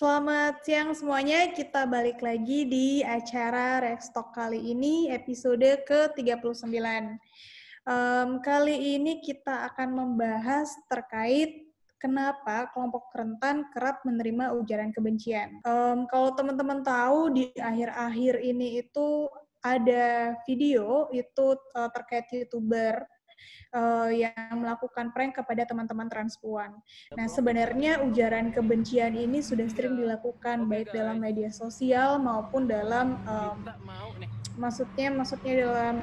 Selamat siang semuanya, kita balik lagi di acara Rekstok kali ini, episode ke-39. Kali ini kita akan membahas terkait kenapa kelompok rentan kerap menerima ujaran kebencian. Kalau teman-teman tahu, di akhir-akhir ini itu ada video itu terkait YouTuber yang melakukan prank kepada teman-teman transpuan. Nah, sebenarnya ujaran kebencian ini sudah sering dilakukan baik dalam media sosial maupun dalam maksudnya dalam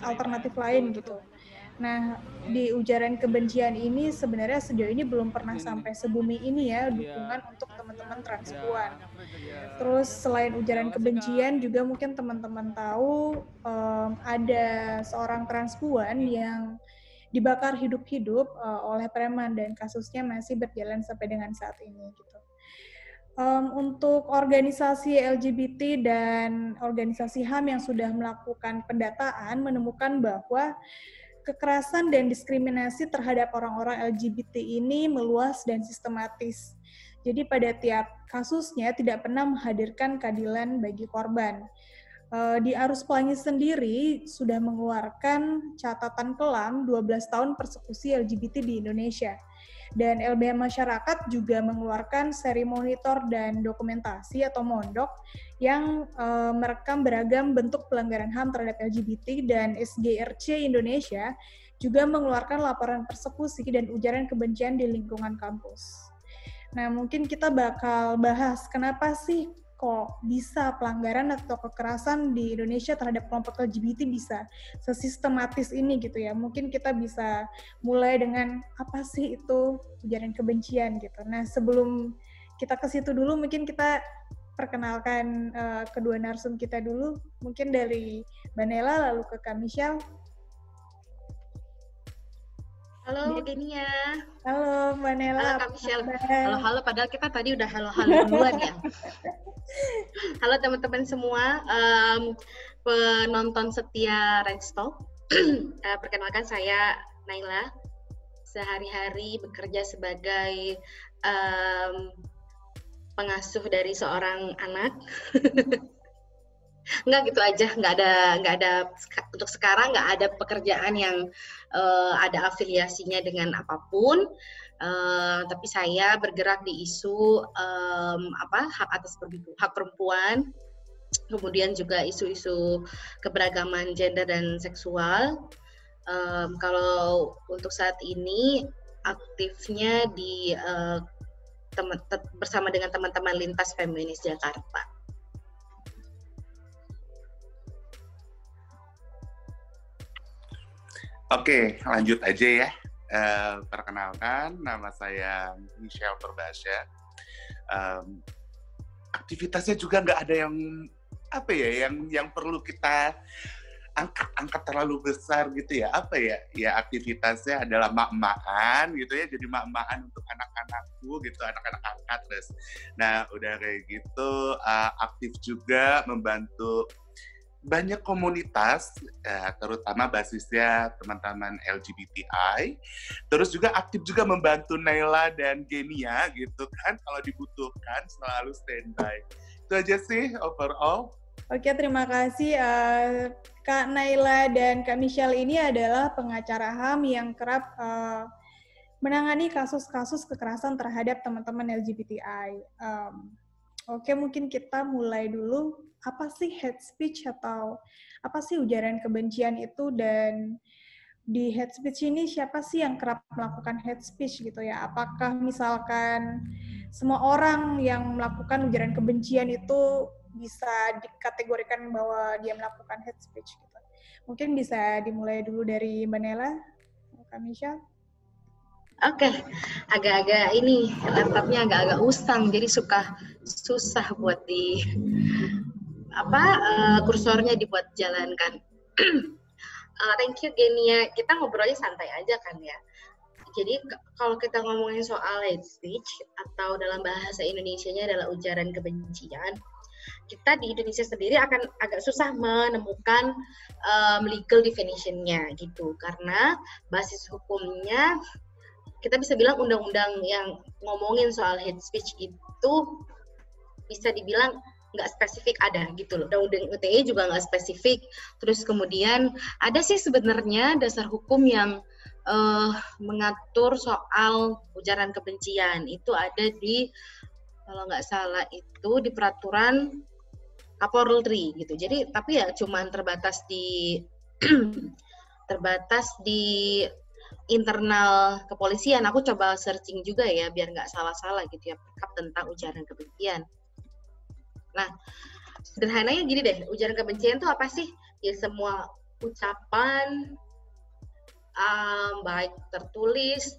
alternatif lain gitu. Nah, di ujaran kebencian ini sebenarnya sejauh ini belum pernah sampai sebumi ini ya dukungan untuk teman-teman transpuan. Terus selain ujaran kebencian juga mungkin teman-teman tahu ada seorang transpuan yang dibakar hidup-hidup oleh preman dan kasusnya masih berjalan sampai dengan saat ini gitu. Untuk organisasi LGBT dan organisasi HAM yang sudah melakukan pendataan menemukan bahwa kekerasan dan diskriminasi terhadap orang-orang LGBT ini meluas dan sistematis. Jadi pada tiap kasusnya tidak pernah menghadirkan keadilan bagi korban. Di Arus Pelangi sendiri sudah mengeluarkan catatan kelam 12 tahun persekusi LGBT di Indonesia. Dan LBH Masyarakat juga mengeluarkan seri monitor dan dokumentasi atau mondok yang merekam beragam bentuk pelanggaran HAM terhadap LGBT, dan SGRC Indonesia juga mengeluarkan laporan persekusi dan ujaran kebencian di lingkungan kampus. Nah, mungkin kita bakal bahas kenapa sih kok bisa pelanggaran atau kekerasan di Indonesia terhadap kelompok LGBT bisa sesistematis ini gitu ya. Mungkin kita bisa mulai dengan apa sih itu ujaran kebencian gitu. Nah, sebelum kita ke situ dulu mungkin kita perkenalkan kedua narsum kita dulu. Mungkin dari Mbak Nela lalu ke Kak Michelle. Halo Genia. Halo Mbak Nela. Halo Kak Michelle. Halo, padahal kita tadi udah halo duluan ya. Halo teman-teman semua, penonton setia Rekstok. Perkenalkan saya Naila. Sehari-hari bekerja sebagai pengasuh dari seorang anak. Enggak gitu aja, nggak ada untuk sekarang nggak ada pekerjaan yang ada afiliasinya dengan apapun, tapi saya bergerak di isu hak perempuan, kemudian juga isu-isu keberagaman gender dan seksual. Kalau untuk saat ini aktifnya di bersama dengan teman-teman Lintas Feminis Jakarta. Oke, lanjut aja ya. Perkenalkan, nama saya Michelle Purbasya. Aktivitasnya juga nggak ada yang perlu kita angkat terlalu besar gitu ya. Ya aktivitasnya adalah mak-makan gitu ya. Jadi mak-makan untuk anak-anakku gitu, anak-anak angkat terus. Nah, udah kayak gitu, aktif juga membantu banyak komunitas, terutama basisnya teman-teman LGBTI, terus juga aktif juga membantu Naila dan Genia gitu kan, kalau dibutuhkan selalu standby. Itu aja sih overall. Oke, terima kasih. Kak Naila dan Kak Michelle ini adalah pengacara HAM yang kerap menangani kasus-kasus kekerasan terhadap teman-teman LGBTI. Oke, mungkin kita mulai dulu. Apa sih hate speech atau apa sih ujaran kebencian itu, dan di hate speech ini siapa sih yang kerap melakukan hate speech gitu ya? Apakah misalkan semua orang yang melakukan ujaran kebencian itu bisa dikategorikan bahwa dia melakukan hate speech gitu? Mungkin bisa dimulai dulu dari Mbak Nela, Kak Misha. Oke, agak-agak ini laptopnya agak-agak usang, jadi susah buat kursornya dibuat jalankan. Thank you Genia, kita ngobrolnya santai aja kan ya. Jadi kalau kita ngomongin soal hate speech atau dalam bahasa Indonesianya adalah ujaran kebencian, kita di Indonesia sendiri akan agak susah menemukan legal definition-nya gitu, karena basis hukumnya kita bisa bilang undang-undang yang ngomongin soal hate speech itu bisa dibilang nggak spesifik ada gitu loh. Undang-undang ITE juga nggak spesifik. Terus kemudian ada sih sebenarnya dasar hukum yang mengatur soal ujaran kebencian. Itu ada di, kalau nggak salah itu di peraturan Kapolri gitu. Jadi tapi ya cuman terbatas di internal kepolisian. Aku coba searching juga ya biar nggak salah-salah gitu ya, perkap tentang ujaran kebencian. Nah, sederhananya gini deh, ujaran kebencian itu apa sih? Ya semua ucapan baik tertulis,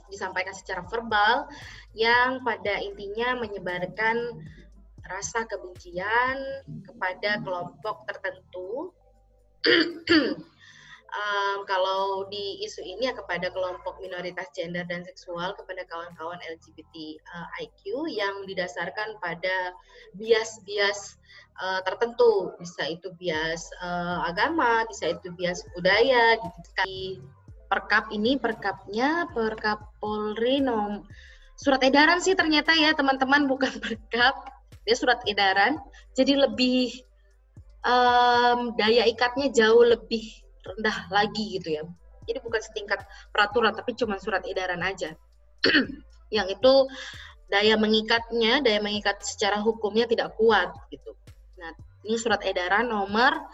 disampaikan secara verbal yang pada intinya menyebarkan rasa kebencian kepada kelompok tertentu. Kalau di isu ini ya kepada kelompok minoritas gender dan seksual, kepada kawan-kawan LGBTIQ yang didasarkan pada bias-bias tertentu, bisa itu bias agama, bisa itu bias budaya gitu. Perkap ini, Perkap Polri surat edaran sih ternyata ya teman-teman, bukan perkap, dia surat edaran, jadi lebih daya ikatnya jauh lebih rendah lagi gitu ya. Jadi bukan setingkat peraturan, tapi cuma surat edaran aja. Yang itu daya mengikat secara hukumnya tidak kuat gitu. Nah, ini surat edaran nomor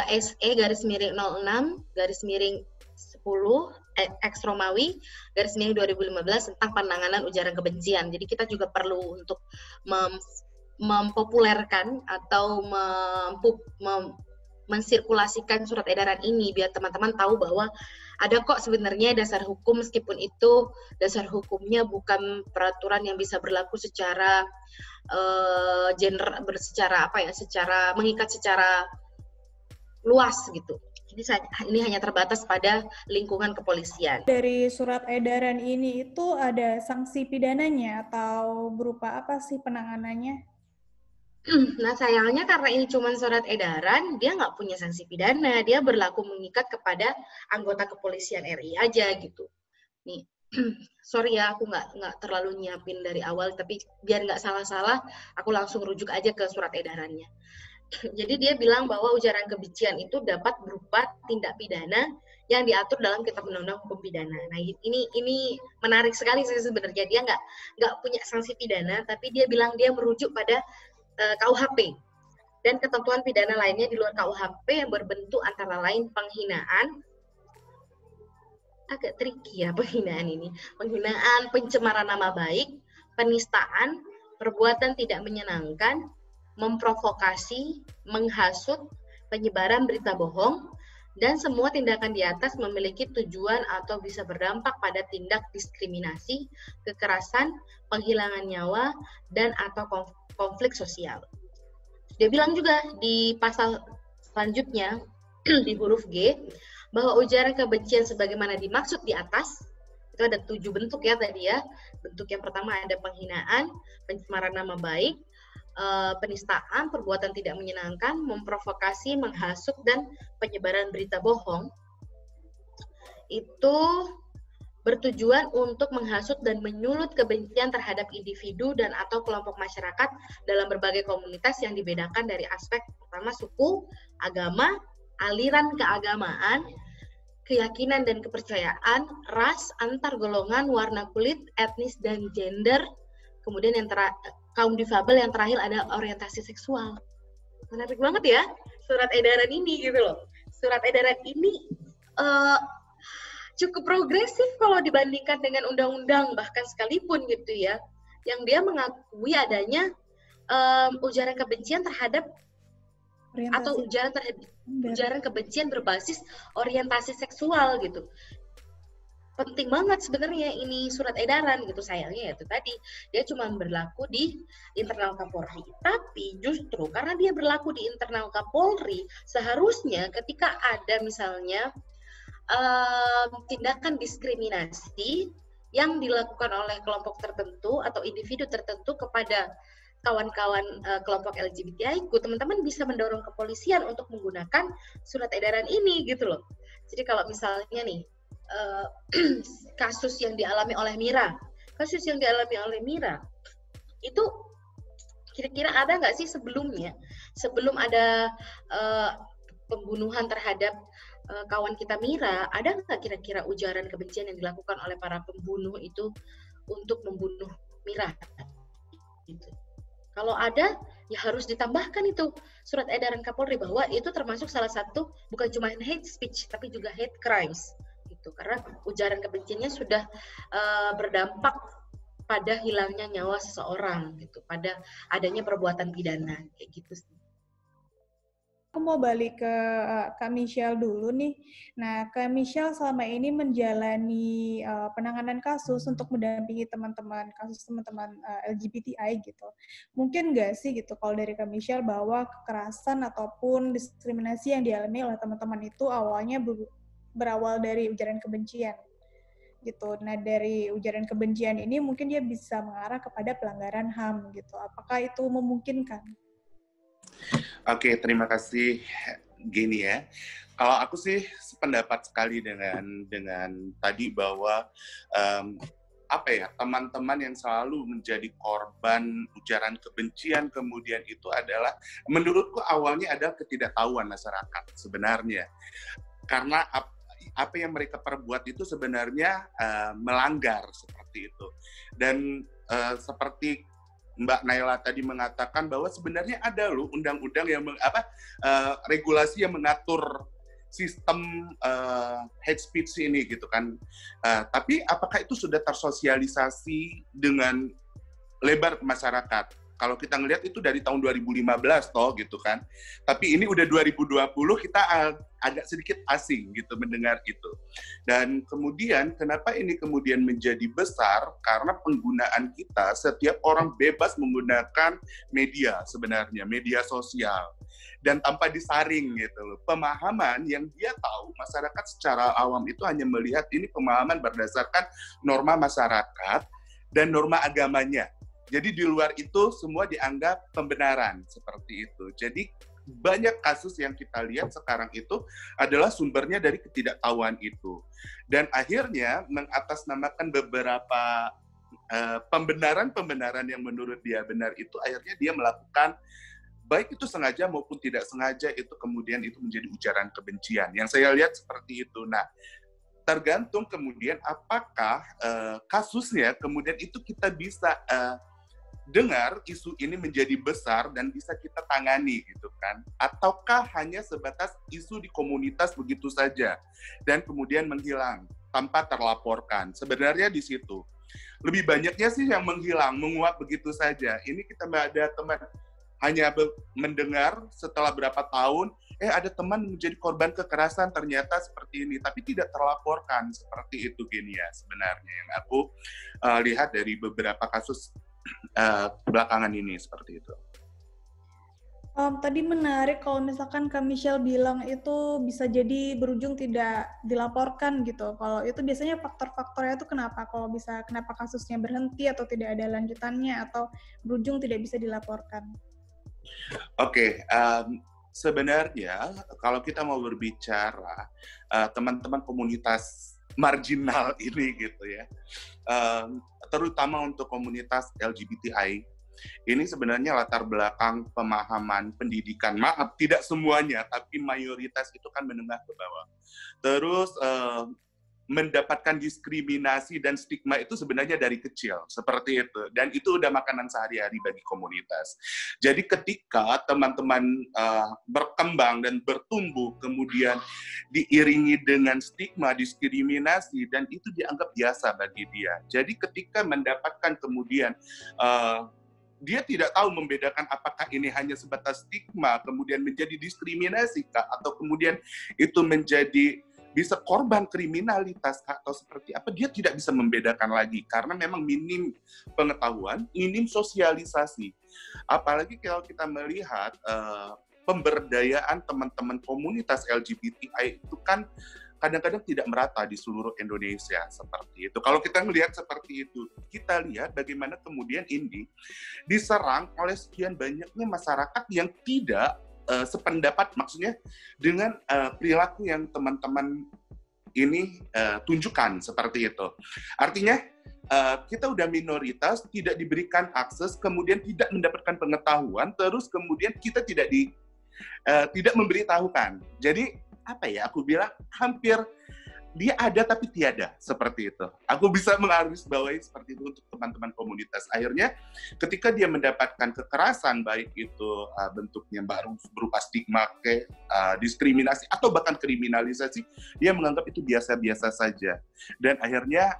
SE-10/X-Romawi/2015 tentang penanganan ujaran kebencian. Jadi kita juga perlu untuk mempopulerkan atau mensirkulasikan surat edaran ini biar teman-teman tahu bahwa ada kok sebenarnya dasar hukum, meskipun itu dasar hukumnya bukan peraturan yang bisa berlaku secara secara mengikat secara luas gitu. Ini hanya terbatas pada lingkungan kepolisian. Dari surat edaran ini itu ada sanksi pidananya atau berupa apa sih penanganannya? Nah sayangnya karena ini cuma surat edaran, dia nggak punya sanksi pidana, dia berlaku mengikat kepada anggota kepolisian RI aja gitu. Nih, sorry ya aku nggak terlalu nyiapin dari awal, tapi biar nggak salah-salah, aku langsung rujuk aja ke surat edarannya. Jadi dia bilang bahwa ujaran kebencian itu dapat berupa tindak pidana yang diatur dalam Kitab Undang-Undang Hukum Pidana. Nah ini menarik sekali sih sebenarnya, dia nggak punya sanksi pidana, tapi dia bilang dia merujuk pada KUHP dan ketentuan pidana lainnya di luar KUHP yang berbentuk antara lain penghinaan, agak tricky ya penghinaan ini, penghinaan, pencemaran nama baik, penistaan, perbuatan tidak menyenangkan, memprovokasi, menghasut, penyebaran berita bohong, dan semua tindakan di atas memiliki tujuan atau bisa berdampak pada tindak diskriminasi, kekerasan, penghilangan nyawa, dan atau konflik sosial. Dia bilang juga di pasal selanjutnya di huruf G bahwa ujaran kebencian sebagaimana dimaksud di atas itu ada 7 bentuk ya tadi ya. Bentuk yang pertama ada penghinaan, pencemaran nama baik, penistaan, perbuatan tidak menyenangkan, memprovokasi, menghasut, dan penyebaran berita bohong. Itu bertujuan untuk menghasut dan menyulut kebencian terhadap individu dan atau kelompok masyarakat dalam berbagai komunitas yang dibedakan dari aspek pertama suku, agama, aliran keagamaan, keyakinan dan kepercayaan, ras, antar golongan, warna kulit, etnis dan gender, kemudian yang kaum difabel, yang terakhir ada orientasi seksual. Menarik banget ya surat edaran ini gitu loh. Surat edaran ini cukup progresif kalau dibandingkan dengan undang-undang bahkan sekalipun gitu ya, yang dia mengakui adanya ujaran kebencian terhadap orientasi, atau ujaran kebencian berbasis orientasi seksual gitu. Penting banget sebenarnya ini surat edaran gitu, sayangnya itu tadi dia cuma berlaku di internal Kapolri. Tapi justru karena dia berlaku di internal Kapolri, seharusnya ketika ada misalnya tindakan diskriminasi yang dilakukan oleh kelompok tertentu atau individu tertentu kepada kawan-kawan kelompok LGBTIQ, teman-teman bisa mendorong kepolisian untuk menggunakan surat edaran ini gitu loh. Jadi kalau misalnya nih uh, kasus yang dialami oleh Mira. Kasus yang dialami oleh Mira itu kira-kira ada nggak sih sebelumnya, sebelum ada pembunuhan terhadap kawan kita Mira, ada nggak kira-kira ujaran kebencian yang dilakukan oleh para pembunuh itu untuk membunuh Mira? Gitu. Kalau ada, ya harus ditambahkan itu surat edaran Kapolri bahwa itu termasuk salah satu bukan cuma hate speech tapi juga hate crimes. Gitu. Karena ujaran kebenciannya sudah berdampak pada hilangnya nyawa seseorang, gitu, pada adanya perbuatan pidana, kayak gitu sih. Aku mau balik ke Kak Michelle dulu nih. Nah, Kak Michelle selama ini menjalani penanganan kasus untuk mendampingi teman-teman, kasus teman-teman LGBTI gitu. Mungkin nggak sih gitu kalau dari Kak Michelle bahwa kekerasan ataupun diskriminasi yang dialami oleh teman-teman itu awalnya berawal dari ujaran kebencian gitu. Nah, dari ujaran kebencian ini mungkin dia bisa mengarah kepada pelanggaran HAM gitu. Apakah itu memungkinkan? Oke, terima kasih Gini ya. Kalau aku sih sependapat sekali dengan tadi bahwa teman-teman yang selalu menjadi korban ujaran kebencian kemudian itu adalah menurutku awalnya adalah ketidaktahuan masyarakat sebenarnya. Karena apa yang mereka perbuat itu sebenarnya melanggar seperti itu. Dan seperti Mbak Naila tadi mengatakan bahwa sebenarnya ada loh undang-undang yang regulasi yang mengatur sistem hate speech ini gitu kan. Tapi apakah itu sudah tersosialisasi dengan lebar ke masyarakat? Kalau kita ngelihat itu dari tahun 2015 toh gitu kan. Tapi ini udah 2020 kita agak sedikit asing gitu mendengar itu. Dan kemudian kenapa ini kemudian menjadi besar? Karena penggunaan kita, setiap orang bebas menggunakan media sebenarnya, media sosial. Dan tanpa disaring gitu loh. Pemahaman yang dia tahu, masyarakat secara awam itu hanya melihat ini pemahaman berdasarkan norma masyarakat dan norma agamanya. Jadi di luar itu semua dianggap pembenaran seperti itu. Jadi banyak kasus yang kita lihat sekarang itu adalah sumbernya dari ketidaktahuan itu. Dan akhirnya mengatasnamakan beberapa pembenaran yang menurut dia benar itu, akhirnya dia melakukan baik itu sengaja maupun tidak sengaja, itu kemudian itu menjadi ujaran kebencian. Yang saya lihat seperti itu. Nah, tergantung kemudian apakah kasusnya kemudian itu kita bisa dengar isu ini menjadi besar dan bisa kita tangani gitu kan, ataukah hanya sebatas isu di komunitas begitu saja dan kemudian menghilang tanpa terlaporkan. Sebenarnya di situ lebih banyaknya sih yang menghilang, menguap begitu saja. Ini kita ada teman hanya mendengar setelah berapa tahun, ada teman menjadi korban kekerasan ternyata seperti ini, tapi tidak terlaporkan seperti itu Gini ya sebenarnya yang aku lihat dari beberapa kasus belakangan ini seperti itu. Tadi menarik kalau misalkan Kak Michelle bilang itu bisa jadi berujung tidak dilaporkan gitu. Kalau itu biasanya faktor-faktornya itu kenapa? Kenapa kasusnya berhenti atau tidak ada lanjutannya atau berujung tidak bisa dilaporkan? Oke, sebenarnya kalau kita mau berbicara teman-teman komunitas marginal ini gitu ya, terutama untuk komunitas LGBTI, ini sebenarnya latar belakang pemahaman pendidikan, maaf tidak semuanya, tapi mayoritas itu kan menengah ke bawah. Terus mendapatkan diskriminasi dan stigma itu sebenarnya dari kecil, seperti itu. Dan itu udah makanan sehari-hari bagi komunitas. Jadi ketika teman-teman berkembang dan bertumbuh, kemudian diiringi dengan stigma, diskriminasi, dan itu dianggap biasa bagi dia. Jadi ketika mendapatkan kemudian dia tidak tahu membedakan apakah ini hanya sebatas stigma, kemudian menjadi diskriminasi, atau kemudian itu menjadi bisa korban kriminalitas atau seperti apa, dia tidak bisa membedakan lagi karena memang minim pengetahuan, minim sosialisasi. Apalagi kalau kita melihat pemberdayaan teman-teman komunitas LGBTI itu kan kadang-kadang tidak merata di seluruh Indonesia seperti itu. Kalau kita melihat seperti itu, kita lihat bagaimana kemudian ini diserang oleh sekian banyaknya masyarakat yang tidak sependapat, maksudnya dengan perilaku yang teman-teman ini tunjukkan seperti itu. Artinya kita udah minoritas, tidak diberikan akses, kemudian tidak mendapatkan pengetahuan, terus kemudian kita tidak memberitahukan. Jadi apa ya? Aku bilang hampir dia ada tapi tiada, seperti itu. Aku bisa menggarisbawahi seperti itu untuk teman-teman komunitas. Akhirnya ketika dia mendapatkan kekerasan, baik itu bentuknya baru berupa stigma, diskriminasi, atau bahkan kriminalisasi, dia menganggap itu biasa-biasa saja. Dan akhirnya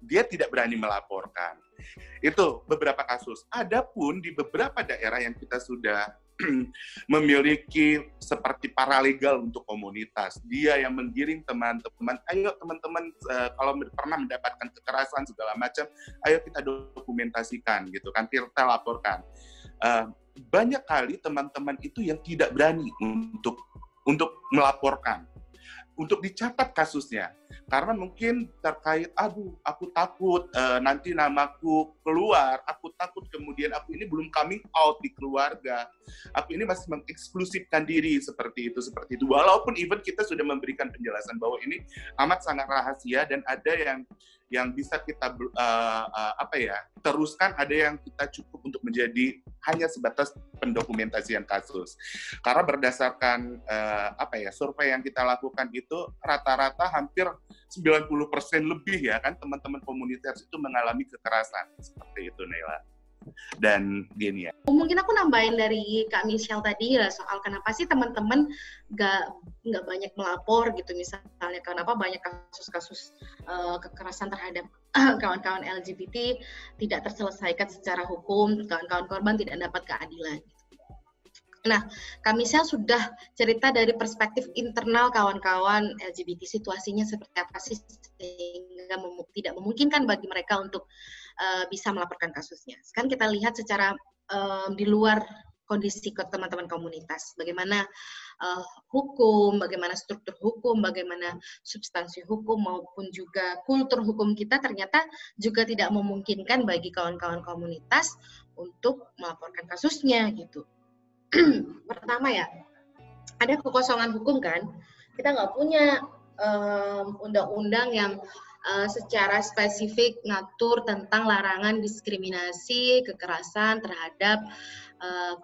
dia tidak berani melaporkan. Itu beberapa kasus. Adapun di beberapa daerah yang kita sudah memiliki seperti paralegal untuk komunitas. Dia yang menggiring teman-teman, ayo teman-teman kalau pernah mendapatkan kekerasan segala macam, ayo kita dokumentasikan gitu kan, kita laporkan. Banyak kali teman-teman itu yang tidak berani untuk melaporkan, untuk dicatat kasusnya. Karena mungkin terkait, aku takut nanti namaku keluar, aku takut kemudian aku ini belum coming out di keluarga, aku ini masih mengeksklusifkan diri seperti itu. Walaupun even kita sudah memberikan penjelasan bahwa ini amat sangat rahasia dan ada yang bisa kita teruskan, ada yang kita cukup untuk menjadi hanya sebatas pendokumentasian kasus. Karena berdasarkan survei yang kita lakukan itu rata-rata hampir 90% lebih ya kan teman-teman komunitas itu mengalami kekerasan seperti itu, Naila dan Genia. Mungkin aku nambahin dari Kak Michelle tadi ya soal kenapa sih teman-teman nggak banyak melapor gitu, misalnya kenapa banyak kasus-kasus kekerasan terhadap kawan-kawan LGBT tidak terselesaikan secara hukum, kawan-kawan korban tidak dapat keadilan. Nah, Kak Michelle sudah cerita dari perspektif internal kawan-kawan LGBT, situasinya seperti apa sih sehingga tidak memungkinkan bagi mereka untuk bisa melaporkan kasusnya. Sekarang kita lihat secara di luar kondisi teman-teman komunitas, bagaimana hukum, bagaimana struktur hukum, bagaimana substansi hukum maupun juga kultur hukum kita ternyata juga tidak memungkinkan bagi kawan-kawan komunitas untuk melaporkan kasusnya gitu. Pertama ya, ada kekosongan hukum kan, kita nggak punya undang-undang yang secara spesifik ngatur tentang larangan diskriminasi, kekerasan terhadap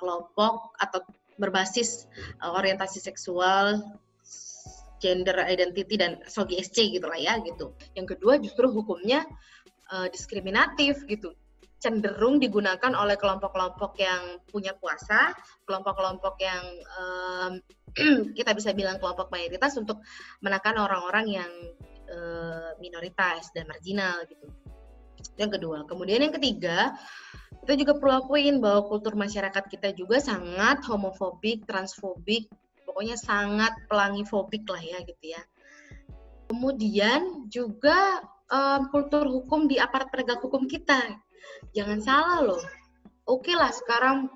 kelompok atau berbasis orientasi seksual, gender identity dan SOGSC gitu lah ya gitu. Yang kedua justru hukumnya diskriminatif gitu, cenderung digunakan oleh kelompok-kelompok yang punya kuasa, kelompok-kelompok yang kita bisa bilang kelompok mayoritas untuk menekan orang-orang yang minoritas dan marginal gitu. Yang kedua, kemudian yang ketiga, kita juga perlu akuin bahwa kultur masyarakat kita juga sangat homofobik, transfobik, pokoknya sangat pelangifobik lah ya gitu ya. Kemudian juga kultur hukum di aparat penegak hukum kita. Jangan salah loh, oke lah sekarang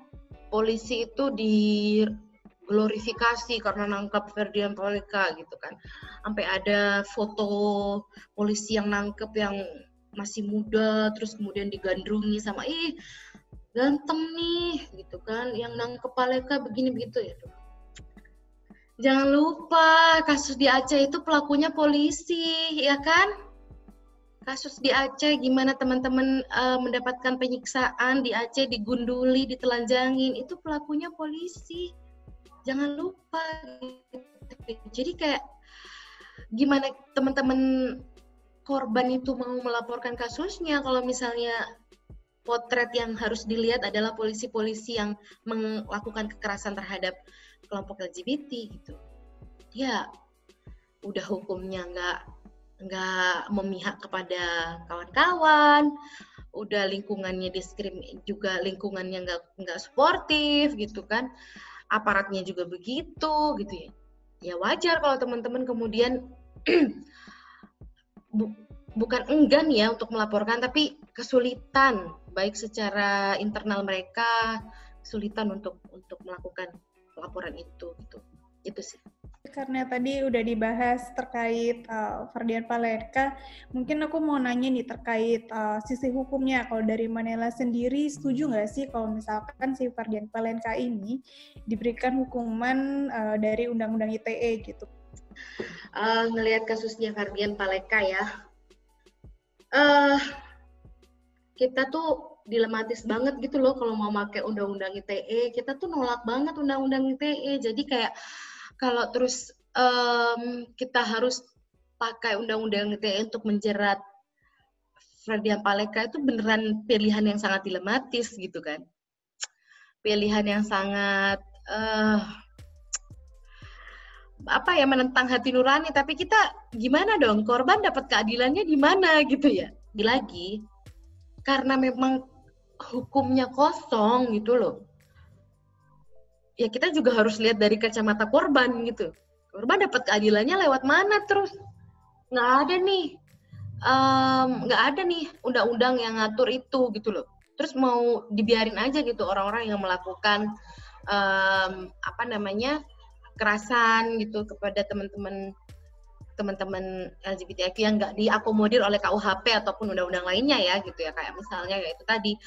polisi itu diglorifikasi karena nangkap Ferdian Paleka gitu kan. Sampai ada foto polisi yang nangkep yang masih muda, terus kemudian digandrungi sama, ganteng nih gitu kan, yang nangkep Paleka begini begitu ya. Jangan lupa kasus di Aceh itu pelakunya polisi, ya kan? Kasus di Aceh, gimana teman-teman mendapatkan penyiksaan di Aceh, digunduli, ditelanjangin, itu pelakunya polisi. Jangan lupa. Jadi kayak gimana teman-teman korban itu mau melaporkan kasusnya kalau misalnya potret yang harus dilihat adalah polisi-polisi yang melakukan kekerasan terhadap kelompok LGBT gitu. Ya, udah hukumnya nggak memihak kepada kawan-kawan, udah lingkungannya juga lingkungannya nggak suportif gitu kan, aparatnya juga begitu gitu ya. Ya wajar kalau teman-teman kemudian bukan enggan ya untuk melaporkan, tapi kesulitan baik secara internal mereka, kesulitan untuk melakukan laporan itu gitu. Itu sih. Karena tadi udah dibahas terkait Ferdian Paleka, mungkin aku mau nanya nih terkait sisi hukumnya. Kalau dari Manela sendiri, setuju nggak sih kalau misalkan si Ferdian Paleka ini diberikan hukuman dari Undang-Undang ITE gitu? ngelihat kasusnya Ferdian Paleka ya, kita tuh dilematis banget gitu loh kalau mau pakai undang-undang ITE. Kita tuh nolak banget undang-undang ITE. Jadi kayak kalau terus kita harus pakai undang-undang ITE untuk menjerat Ferdian Paleka itu beneran pilihan yang sangat dilematis gitu kan. Pilihan yang sangat menentang hati nurani. Tapi kita gimana dong? Korban dapat keadilannya di mana gitu ya? Lagi karena memang hukumnya kosong gitu loh. Ya kita juga harus lihat dari kacamata korban gitu. Korban dapat keadilannya lewat mana terus? Nggak ada nih undang-undang yang ngatur itu gitu loh. Terus mau dibiarin aja gitu orang-orang yang melakukan kekerasan gitu kepada teman-teman LGBTIQ yang nggak diakomodir oleh KUHP ataupun undang-undang lainnya ya gitu ya, kayak misalnya yaitu tadi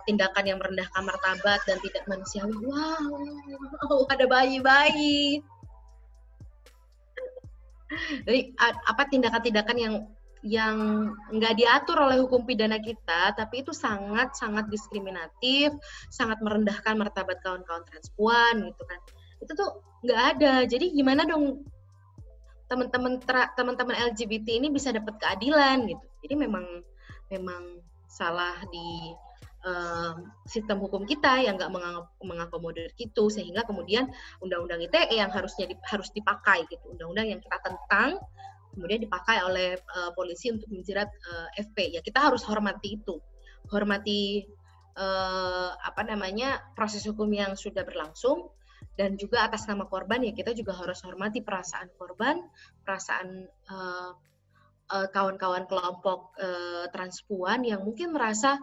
tindakan yang merendahkan martabat dan tidak manusiawi. Wow, ada bayi-bayi. Jadi tindakan-tindakan yang nggak diatur oleh hukum pidana kita, tapi itu sangat-sangat diskriminatif, sangat merendahkan martabat kawan-kawan transpuan gitu kan. Itu tuh nggak ada. Jadi gimana dong teman-teman LGBT ini bisa dapat keadilan gitu. Jadi memang salah di sistem hukum kita yang nggak mengakomodir itu, sehingga kemudian undang-undang ITE yang harus dipakai gitu, undang-undang yang kita tentang kemudian dipakai oleh polisi untuk menjerat FP. Ya kita harus hormati itu, hormati proses hukum yang sudah berlangsung. Dan juga atas nama korban ya kita juga harus hormati perasaan korban, perasaan kawan-kawan kelompok transpuan yang mungkin merasa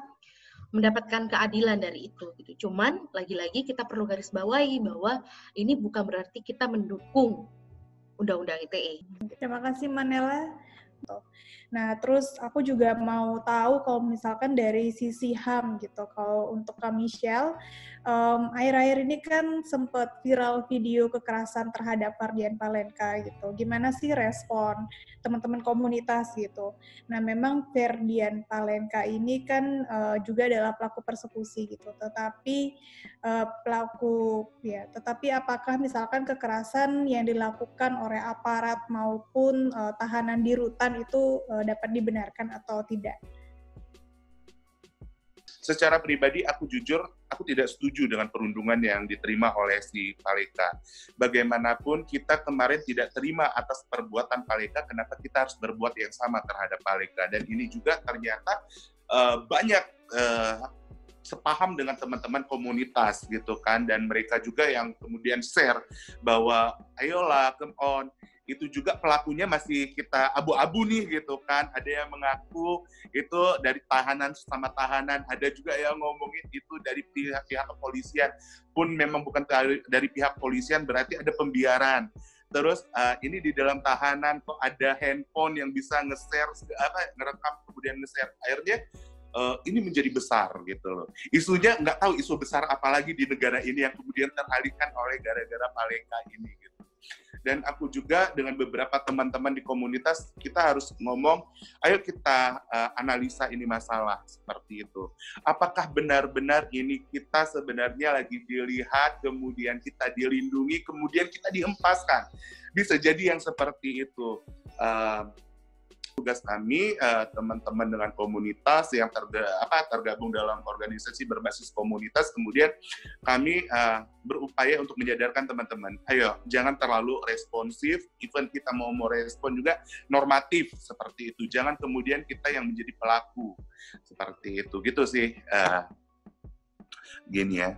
mendapatkan keadilan dari itu gitu. Cuman lagi-lagi kita perlu garis bawahi bahwa ini bukan berarti kita mendukung undang-undang ITE. Terima kasih Manela. Nah, terus aku juga mau tahu kalau misalkan dari sisi HAM gitu, kalau untuk Kak Michelle, akhir-akhir ini kan sempat viral video kekerasan terhadap Ferdian Paleka gitu. Gimana sih respon teman-teman komunitas gitu? Nah, memang Ferdian Paleka ini kan juga adalah pelaku persekusi gitu, tetapi tetapi apakah misalkan kekerasan yang dilakukan oleh aparat maupun tahanan di rutan itu dapat dibenarkan atau tidak? Secara pribadi, aku jujur, aku tidak setuju dengan perundungan yang diterima oleh si Paleka. Bagaimanapun, kita kemarin tidak terima atas perbuatan Paleka, kenapa kita harus berbuat yang sama terhadap Paleka. Dan ini juga ternyata banyak sepaham dengan teman-teman komunitas gitu kan, dan mereka juga yang kemudian share bahwa ayolah, come on. Itu juga pelakunya masih kita abu-abu nih gitu kan. Ada yang mengaku itu dari tahanan sama tahanan, ada juga yang ngomongin itu dari pihak kepolisian. Pun memang bukan dari pihak polisian, berarti ada pembiaran. Terus ini di dalam tahanan kok ada handphone yang bisa nge-share ngerekam kemudian nge-share. Akhirnya ini menjadi besar gitu loh. Isunya nggak tahu isu besar apalagi di negara ini yang kemudian teralihkan oleh gara-gara Paleka ini gitu. Dan aku juga dengan beberapa teman-teman di komunitas, kita harus ngomong, ayo kita analisa ini masalah seperti itu. Apakah benar-benar ini kita sebenarnya lagi dilihat, kemudian kita dilindungi, kemudian kita dihempaskan. Bisa jadi yang seperti itu. Tugas kami, teman-teman dengan komunitas yang tergabung dalam organisasi berbasis komunitas, kemudian kami berupaya untuk menyadarkan teman-teman, ayo jangan terlalu responsif, even kita mau respon juga normatif seperti itu, jangan kemudian kita yang menjadi pelaku seperti itu, gitu sih, gini ya.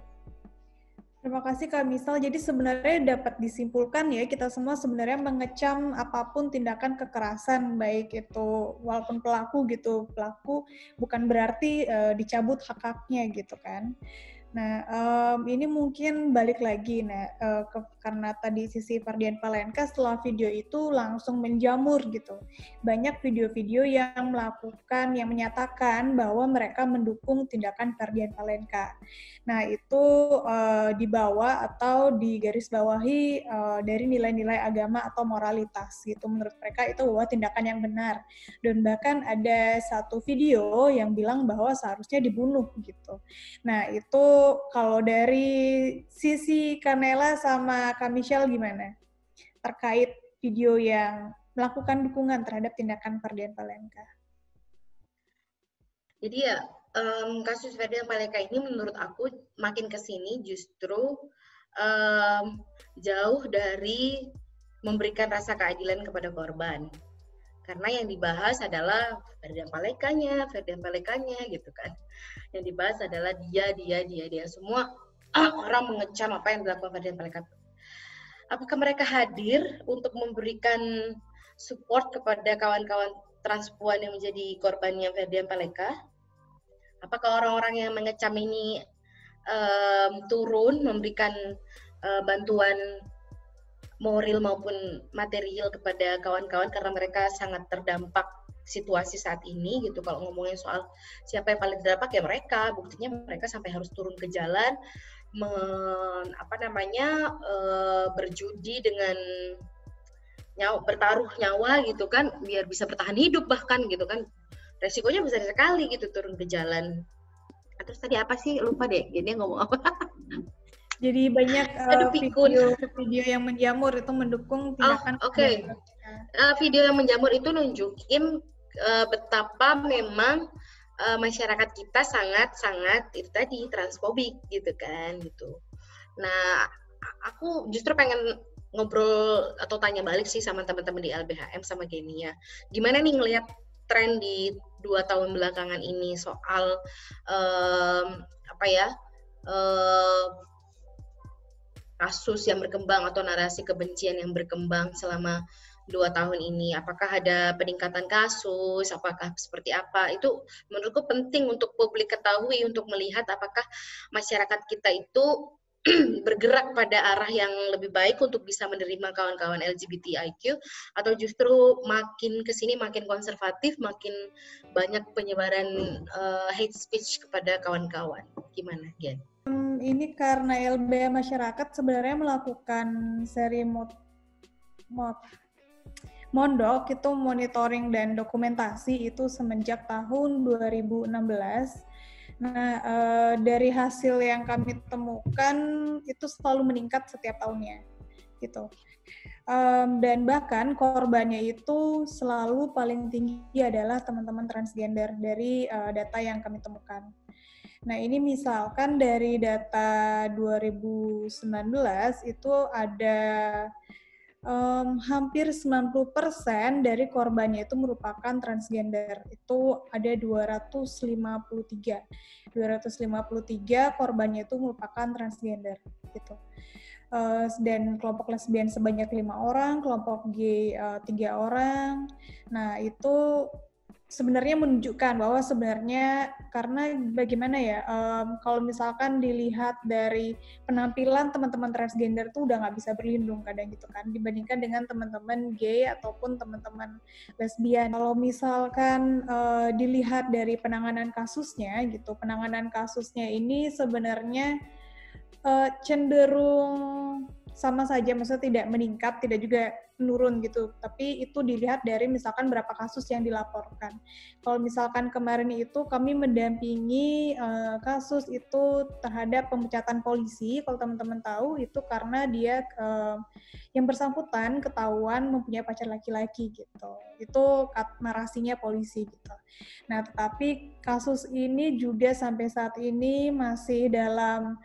Terima kasih Kak Misal. Jadi sebenarnya dapat disimpulkan ya, kita semua sebenarnya mengecam apapun tindakan kekerasan, baik itu walaupun pelaku gitu, pelaku bukan berarti dicabut hak-haknya gitu kan. Nah, ini mungkin balik lagi ke karena tadi Sisi Ferdian Palenka setelah video itu langsung menjamur gitu. Banyak video-video yang menyatakan bahwa mereka mendukung tindakan Ferdian Palenka. Nah, itu dibawa atau digarisbawahi dari nilai-nilai agama atau moralitas gitu. Menurut mereka itu bahwa tindakan yang benar. Dan bahkan ada satu video yang bilang bahwa seharusnya dibunuh gitu. Nah, itu kalau dari sisi Kanela sama Kak Michelle gimana? Terkait video yang melakukan dukungan terhadap tindakan Ferdian Palenka. Jadi ya, kasus Ferdian Palenka ini menurut aku makin kesini justru jauh dari memberikan rasa keadilan kepada korban. Karena yang dibahas adalah Ferdian Palekanya gitu kan. Yang dibahas adalah dia. Semua orang mengecam apa yang dilakukan Ferdian Paleka. Apakah mereka hadir untuk memberikan support kepada kawan-kawan transpuan yang menjadi korbannya Ferdian Paleka? Apakah orang-orang yang mengecam ini turun memberikan bantuan moral maupun material kepada kawan-kawan karena mereka sangat terdampak situasi saat ini gitu. Kalau ngomongin soal siapa yang paling terdampak ya mereka, buktinya mereka sampai harus turun ke jalan berjudi dengan bertaruh nyawa gitu kan biar bisa bertahan hidup bahkan gitu kan. Resikonya besar sekali gitu turun ke jalan. Terus tadi apa sih? Lupa deh, gini ngomong apa? Jadi banyak video yang menjamur itu mendukung tindakan. Video yang menjamur itu nunjukin betapa memang masyarakat kita sangat itu tadi transfobik gitu kan gitu. Nah, aku justru pengen ngobrol atau tanya balik sih sama teman-teman di LBHM sama Genia. Gimana nih ngelihat tren di 2 tahun belakangan ini soal kasus yang berkembang atau narasi kebencian yang berkembang selama 2 tahun ini. Apakah ada peningkatan kasus, apakah seperti apa? Itu menurutku penting untuk publik ketahui, untuk melihat apakah masyarakat kita itu bergerak pada arah yang lebih baik untuk bisa menerima kawan-kawan LGBTIQ, atau justru makin kesini makin konservatif, makin banyak penyebaran hate speech kepada kawan-kawan. Gimana, Gen? Ini karena LBH Masyarakat sebenarnya melakukan seri mondok itu monitoring dan dokumentasi itu semenjak tahun 2016. Nah, dari hasil yang kami temukan itu selalu meningkat setiap tahunnya, gitu. Dan bahkan korbannya itu selalu paling tinggi adalah teman-teman transgender dari data yang kami temukan. Nah, ini misalkan dari data 2019 itu ada hampir 90% dari korbannya itu merupakan transgender. Itu ada 253 korbannya itu merupakan transgender gitu. Dan kelompok lesbian sebanyak 5 orang, kelompok gay 3 orang. Nah, itu sebenarnya menunjukkan bahwa sebenarnya karena bagaimana ya, kalau misalkan dilihat dari penampilan teman-teman transgender tuh udah nggak bisa berlindung kadang gitu kan, dibandingkan dengan teman-teman gay ataupun teman-teman lesbian. Kalau misalkan dilihat dari penanganan kasusnya gitu, penanganan kasusnya ini sebenarnya cenderung sama saja, maksudnya tidak meningkat, tidak juga menurun gitu. Tapi itu dilihat dari misalkan berapa kasus yang dilaporkan. Kalau misalkan kemarin itu kami mendampingi kasus itu terhadap pemecatan polisi, kalau teman-teman tahu itu karena dia yang bersangkutan ketahuan mempunyai pacar laki-laki gitu. Itu narasinya polisi gitu. Nah, tetapi kasus ini juga sampai saat ini masih dalam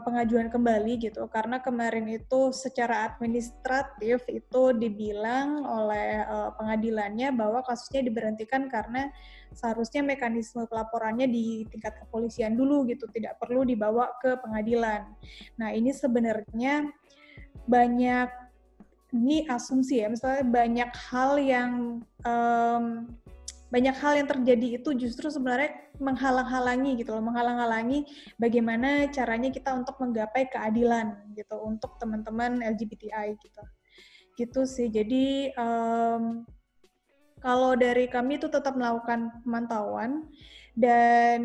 pengajuan kembali gitu, karena kemarin itu secara administratif itu dibilang oleh pengadilannya bahwa kasusnya diberhentikan karena seharusnya mekanisme pelaporannya di tingkat kepolisian dulu gitu, tidak perlu dibawa ke pengadilan. Nah, ini sebenarnya banyak, ini asumsi ya, misalnya banyak hal yang banyak hal yang terjadi itu justru sebenarnya menghalang-halangi gitu loh, menghalang-halangi bagaimana caranya kita untuk menggapai keadilan gitu untuk teman-teman LGBTI gitu. Gitu sih. Jadi kalau dari kami itu tetap melakukan pemantauan dan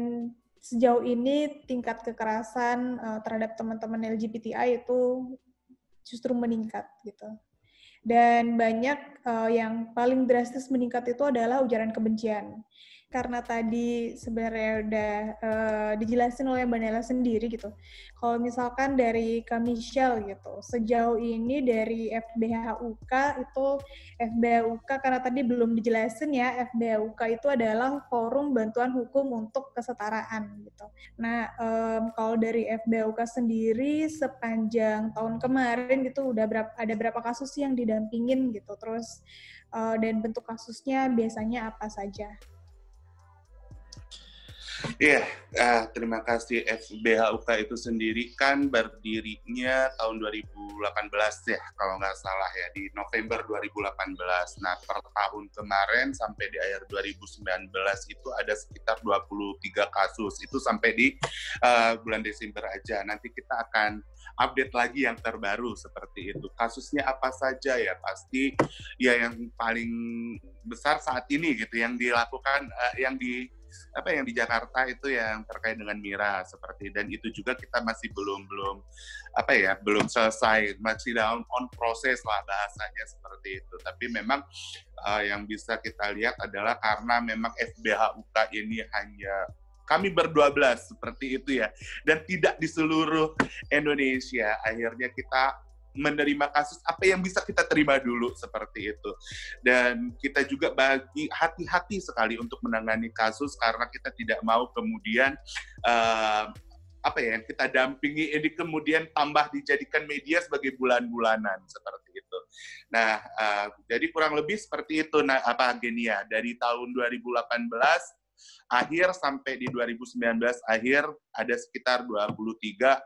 sejauh ini tingkat kekerasan terhadap teman-teman LGBTI itu justru meningkat gitu. Dan banyak yang paling drastis meningkat itu adalah ujaran kebencian. Karena tadi sebenarnya udah dijelasin oleh Mbak Nela sendiri gitu. Kalau misalkan dari Kamisel gitu, sejauh ini dari FBHUK itu, FBHUK karena tadi belum dijelasin ya, FBHUK itu adalah Forum Bantuan Hukum untuk Kesetaraan gitu. Nah, kalau dari FBHUK sendiri sepanjang tahun kemarin gitu udah ada berapa kasus yang didampingin gitu, terus dan bentuk kasusnya biasanya apa saja? Iya, terima kasih. FBHUK itu sendiri kan berdirinya tahun 2018 ya, kalau nggak salah ya, di November 2018. Nah, per tahun kemarin sampai di akhir 2019 itu ada sekitar 23 kasus. Itu sampai di bulan Desember aja. Nanti kita akan update lagi yang terbaru seperti itu. Kasusnya apa saja ya? Pasti ya yang paling besar saat ini gitu, yang dilakukan, yang di Jakarta itu yang terkait dengan Mira seperti, dan itu juga kita masih belum selesai, masih dalam on proses lah bahasanya seperti itu. Tapi memang yang bisa kita lihat adalah karena memang FBHUK ini hanya kami ber-12 seperti itu ya, dan tidak di seluruh Indonesia. Akhirnya kita menerima kasus apa yang bisa kita terima dulu seperti itu, dan kita juga bagi hati-hati sekali untuk menangani kasus karena kita tidak mau kemudian kita dampingi ini kemudian tambah dijadikan media sebagai bulan-bulanan seperti itu. Nah, jadi kurang lebih seperti itu. Nah, Genia, dari tahun 2018 akhir sampai di 2019 akhir ada sekitar 23,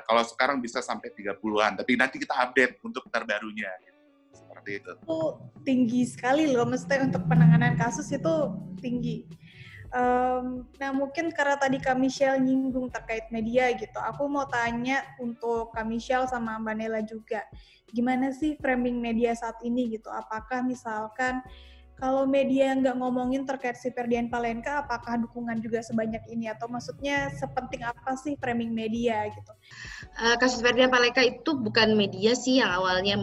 kalau sekarang bisa sampai 30-an, tapi nanti kita update untuk terbarunya seperti itu. Itu tinggi sekali loh, mesti untuk penanganan kasus itu tinggi. Nah, mungkin karena tadi Kak Michelle nyinggung terkait media gitu, aku mau tanya untuk Kak Michelle sama Mbak Nela juga, gimana sih framing media saat ini gitu? Apakah misalkan kalau media nggak ngomongin terkait si Ferdian Paleka, apakah dukungan juga sebanyak ini? Atau maksudnya sepenting apa sih framing media gitu? Kasus Ferdian Paleka itu bukan media sih yang awalnya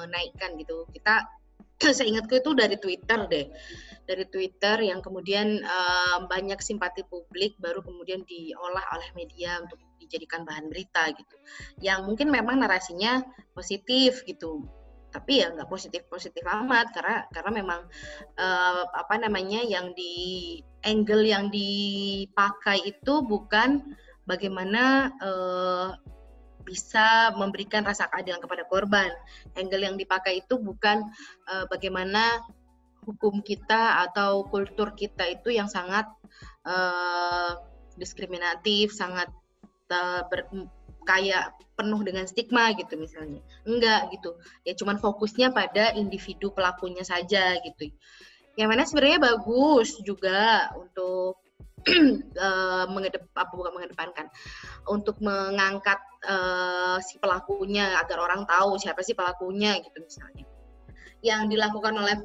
menaikkan gitu. Saya ingatku itu dari Twitter deh. Dari Twitter yang kemudian banyak simpati publik baru kemudian diolah oleh media untuk dijadikan bahan berita gitu. Yang mungkin memang narasinya positif gitu. Tapi ya nggak positif amat karena memang yang di angle yang dipakai itu bukan bagaimana bisa memberikan rasa keadilan kepada korban. Angle yang dipakai itu bukan bagaimana hukum kita atau kultur kita itu yang sangat diskriminatif, sangat kayak penuh dengan stigma gitu misalnya. Enggak gitu. Ya cuman fokusnya pada individu pelakunya saja gitu. Yang mana sebenarnya bagus juga untuk mengedepankan untuk mengangkat si pelakunya agar orang tahu siapa sih pelakunya gitu misalnya. Yang dilakukan oleh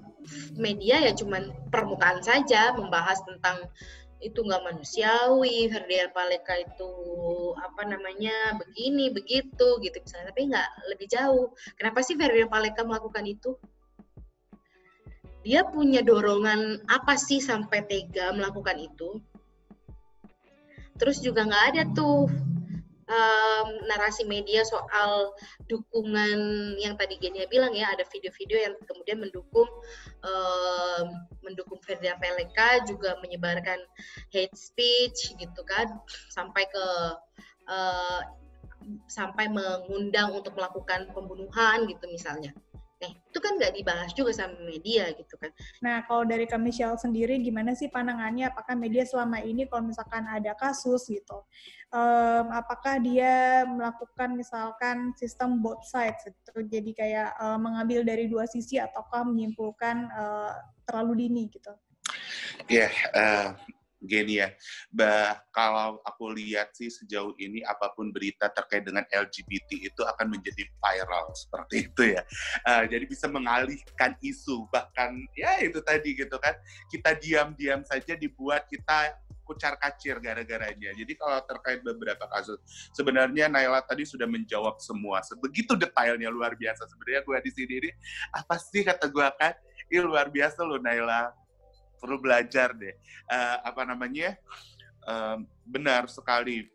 media ya cuman permukaan saja, membahas tentang itu nggak manusiawi, Ferdian Paleka itu begini begitu gitu misalnya, tapi nggak lebih jauh. Kenapa sih Ferdian Paleka melakukan itu? Dia punya dorongan apa sih sampai tega melakukan itu? Terus juga nggak ada tuh narasi media soal dukungan yang tadi Genia bilang ya, ada video-video yang kemudian mendukung Ferdian Paleka, juga menyebarkan hate speech gitu kan, sampai mengundang untuk melakukan pembunuhan gitu misalnya. Nah, itu kan nggak dibahas juga sama media gitu kan. Nah, kalau dari Kak Michelle sendiri, gimana sih pandangannya? Apakah media selama ini kalau misalkan ada kasus gitu, apakah dia melakukan misalkan sistem both sides gitu, jadi kayak mengambil dari dua sisi ataukah menyimpulkan terlalu dini gitu? Ya, gini ya, kalau aku lihat sih sejauh ini apapun berita terkait dengan LGBT itu akan menjadi viral seperti itu ya. Jadi bisa mengalihkan isu, bahkan ya itu tadi gitu kan, kita diam-diam saja dibuat kita kucar-kacir gara-garanya. Jadi kalau terkait beberapa kasus, sebenarnya Naila tadi sudah menjawab semua. Sebegitu detailnya, luar biasa. Sebenarnya gue di sini ini, apa sih kata gue kan, ini luar biasa loh Naila. Perlu belajar deh. Benar sekali.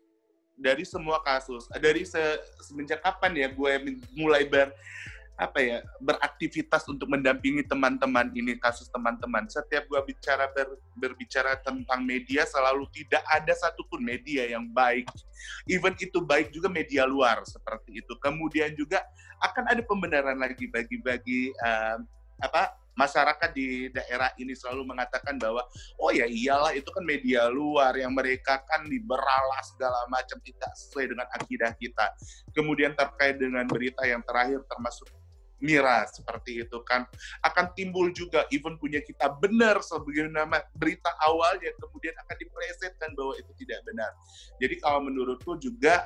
Dari semua kasus, dari semenjak kapan ya gue mulai beraktivitas untuk mendampingi teman-teman ini, kasus teman-teman. Setiap gue berbicara tentang media, selalu tidak ada satupun media yang baik. Even itu baik juga media luar seperti itu. Kemudian juga akan ada pembenaran lagi bagi masyarakat di daerah ini selalu mengatakan bahwa oh ya iyalah itu kan media luar yang mereka kan liberal lah segala macam, tidak sesuai dengan akidah kita. Kemudian terkait dengan berita yang terakhir termasuk Mira seperti itu kan akan timbul juga even punya kita benar sebagaimana berita awalnya kemudian akan diplesetkan bahwa itu tidak benar. Jadi kalau menurutku juga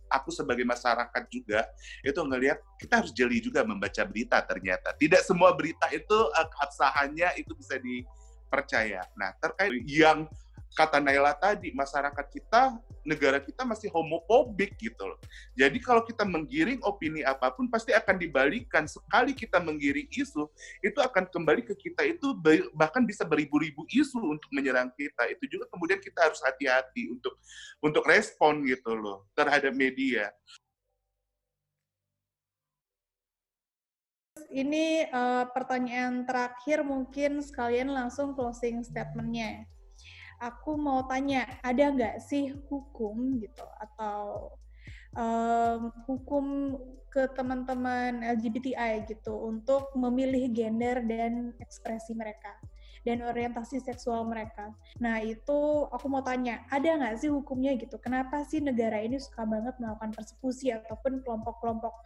aku sebagai masyarakat juga itu ngelihat kita harus jeli juga membaca berita ternyata. Tidak semua berita itu keabsahannya itu bisa dipercaya. Nah, terkait yang kata Naila tadi, masyarakat kita, negara kita masih homofobik gitu loh. Jadi kalau kita menggiring opini apapun pasti akan dibalikan. Sekali kita menggiring isu, itu akan kembali ke kita itu bahkan bisa beribu-ribu isu untuk menyerang kita. Itu juga kemudian kita harus hati-hati untuk respon gitu loh terhadap media. Ini pertanyaan terakhir, mungkin sekalian langsung closing statement-nya. Aku mau tanya, ada nggak sih hukum gitu atau hukum ke teman-teman LGBTI gitu untuk memilih gender dan ekspresi mereka dan orientasi seksual mereka. Nah itu aku mau tanya, ada nggak sih hukumnya gitu? Kenapa sih negara ini suka banget melakukan persekusi ataupun kelompok-kelompok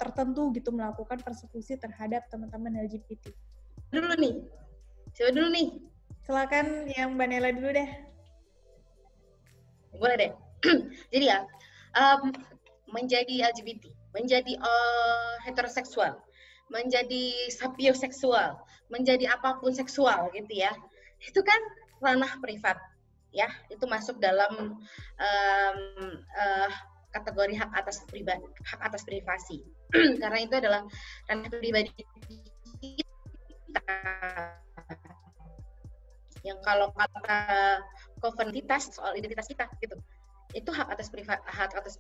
tertentu gitu melakukan persekusi terhadap teman-teman LGBT? Siapa dulu nih? Silakan yang Mbak Nela dulu deh. Boleh deh. Jadi ya, menjadi LGBT, menjadi heteroseksual, menjadi sapioseksual, menjadi apapun seksual gitu ya, itu kan ranah privat ya, itu masuk dalam kategori hak atas privasi karena itu adalah ranah pribadi kita. Yang kalau kata konventitas soal identitas kita gitu, itu hak atas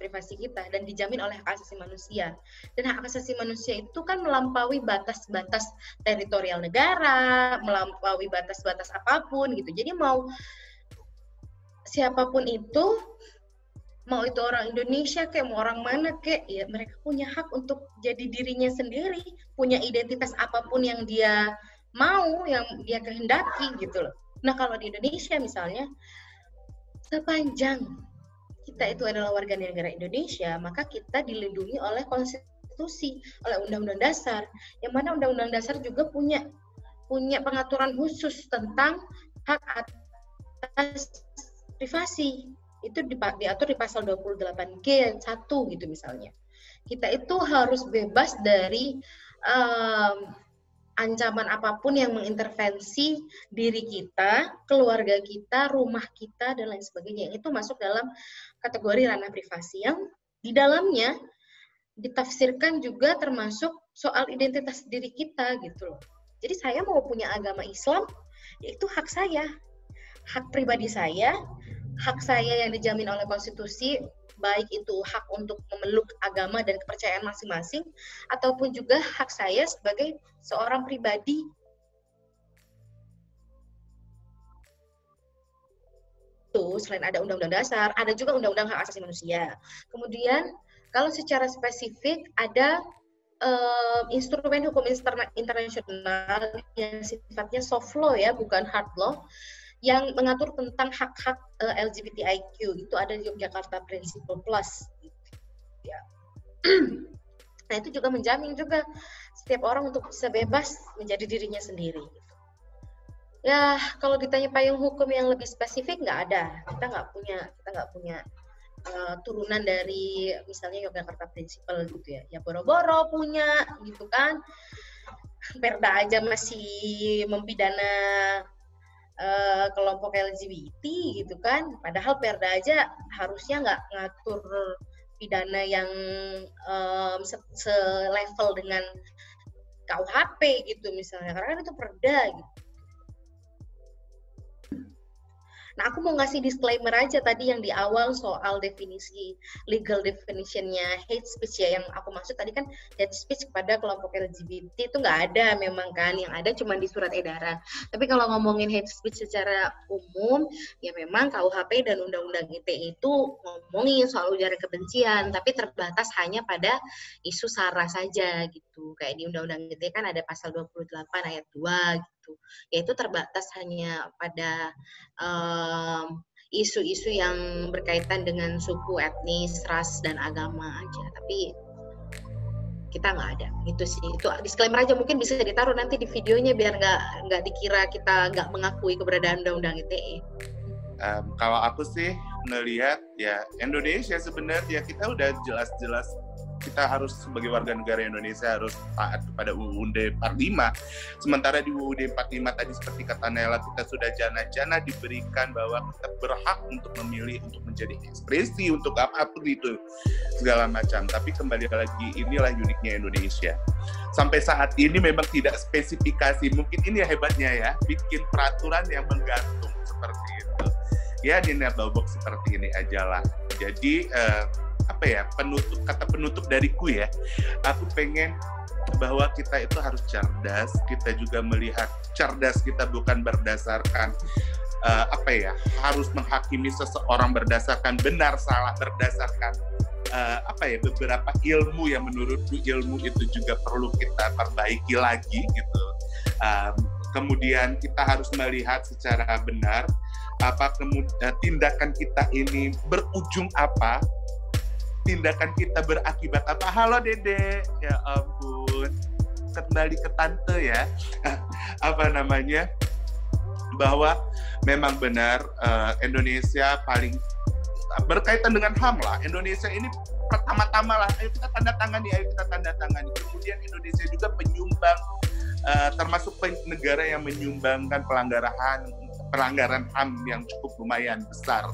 privasi kita dan dijamin oleh hak asasi manusia. Dan hak asasi manusia itu kan melampaui batas-batas teritorial negara, melampaui batas-batas apapun gitu. Jadi mau siapapun itu, mau itu orang Indonesia kayak mau orang mana kayak, ya mereka punya hak untuk jadi dirinya sendiri, punya identitas apapun yang dia mau, yang dia kehendaki gitu loh. Nah kalau di Indonesia misalnya, sepanjang kita itu adalah warga negara Indonesia, maka kita dilindungi oleh konstitusi, oleh undang-undang dasar, yang mana undang-undang dasar juga punya pengaturan khusus tentang hak atas privasi. Itu diatur di pasal 28G yang 1 gitu misalnya. Kita itu harus bebas dari ancaman apapun yang mengintervensi diri kita, keluarga kita, rumah kita, dan lain sebagainya. Itu masuk dalam kategori ranah privasi yang di dalamnya ditafsirkan juga termasuk soal identitas diri kita gitu loh. Jadi saya mau punya agama Islam, itu hak saya, hak pribadi saya, hak saya yang dijamin oleh konstitusi, baik itu hak untuk memeluk agama dan kepercayaan masing-masing, ataupun juga hak saya sebagai seorang pribadi. Itu selain ada undang-undang dasar, ada juga undang-undang hak asasi manusia. Kemudian kalau secara spesifik ada instrumen hukum internasional yang sifatnya soft law ya, bukan hard law, yang mengatur tentang hak-hak LGBTIQ. Itu ada di Yogyakarta Principle Plus. Ya. Nah itu juga menjamin juga setiap orang untuk bisa bebas menjadi dirinya sendiri. Ya kalau ditanya payung hukum yang lebih spesifik nggak ada. Kita nggak punya turunan dari misalnya Yogyakarta Principle gitu ya. Ya boro-boro punya gitu kan. Perda aja masih mempidana kelompok LGBT gitu kan. Padahal Perda aja harusnya nggak ngatur pidana yang selevel dengan KUHP gitu misalnya. Karena kan itu Perda gitu. Nah, aku mau ngasih disclaimer aja tadi yang di awal soal definisi, legal definition-nya hate speech ya, yang aku maksud tadi kan hate speech kepada kelompok LGBT itu nggak ada memang kan, yang ada cuma di surat edaran. Tapi kalau ngomongin hate speech secara umum, ya memang KUHP dan Undang-Undang ITE itu ngomongin soal ujaran kebencian, tapi terbatas hanya pada isu SARA saja gitu. Kayak di Undang-Undang ITE kan ada pasal 28 ayat 2 gitu. Yaitu terbatas hanya pada isu-isu yang berkaitan dengan suku, etnis, ras, dan agama aja. Tapi kita nggak ada. Itu sih. Itu disclaimer aja, mungkin bisa ditaruh nanti di videonya biar nggak dikira kita nggak mengakui keberadaan Undang-Undang ITE. Kalau aku sih melihat ya Indonesia sebenarnya kita udah jelas-jelas kita harus sebagai warga negara Indonesia harus taat kepada UUD 45. Sementara di UUD 45 tadi seperti kata Nela, kita sudah jana-jana diberikan bahwa kita berhak untuk memilih, untuk menjadi ekspresi, untuk apapun itu, segala macam. Tapi kembali lagi, inilah uniknya Indonesia. Sampai saat ini memang tidak spesifikasi, mungkin ini hebatnya ya, bikin peraturan yang menggantung seperti itu. Ya di Box seperti ini aja lah. Jadi kata penutup dariku ya, aku pengen bahwa kita itu harus cerdas. Kita juga melihat cerdas kita bukan berdasarkan harus menghakimi seseorang berdasarkan benar salah, berdasarkan beberapa ilmu yang menurutku ilmu itu juga perlu kita perbaiki lagi gitu. Kemudian kita harus melihat secara benar tindakan kita ini berujung apa, tindakan kita berakibat apa. Halo Dede, ya ampun, kembali ke tante ya. Bahwa memang benar Indonesia paling berkaitan dengan HAM lah. Indonesia ini pertama-tama lah, ayo kita tanda tangani. Kemudian Indonesia juga penyumbang, termasuk negara yang menyumbangkan pelanggaran HAM yang cukup lumayan besar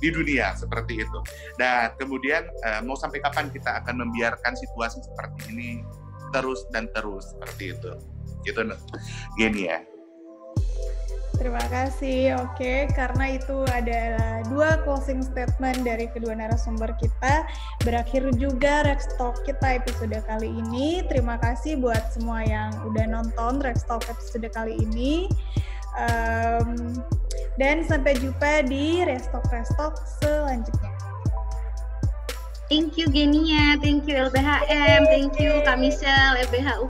di dunia seperti itu. Dan kemudian mau sampai kapan kita akan membiarkan situasi seperti ini terus seperti itu. Gitu Geni ya. Terima kasih. Oke, karena itu adalah 2 closing statement dari kedua narasumber kita. Berakhir juga Rex Talk kita episode kali ini. Terima kasih buat semua yang udah nonton Rex Talk episode kali ini. Dan sampai jumpa di Restock selanjutnya. Thank you Genia, thank you LBHM, thank you Kak Michelle, LBH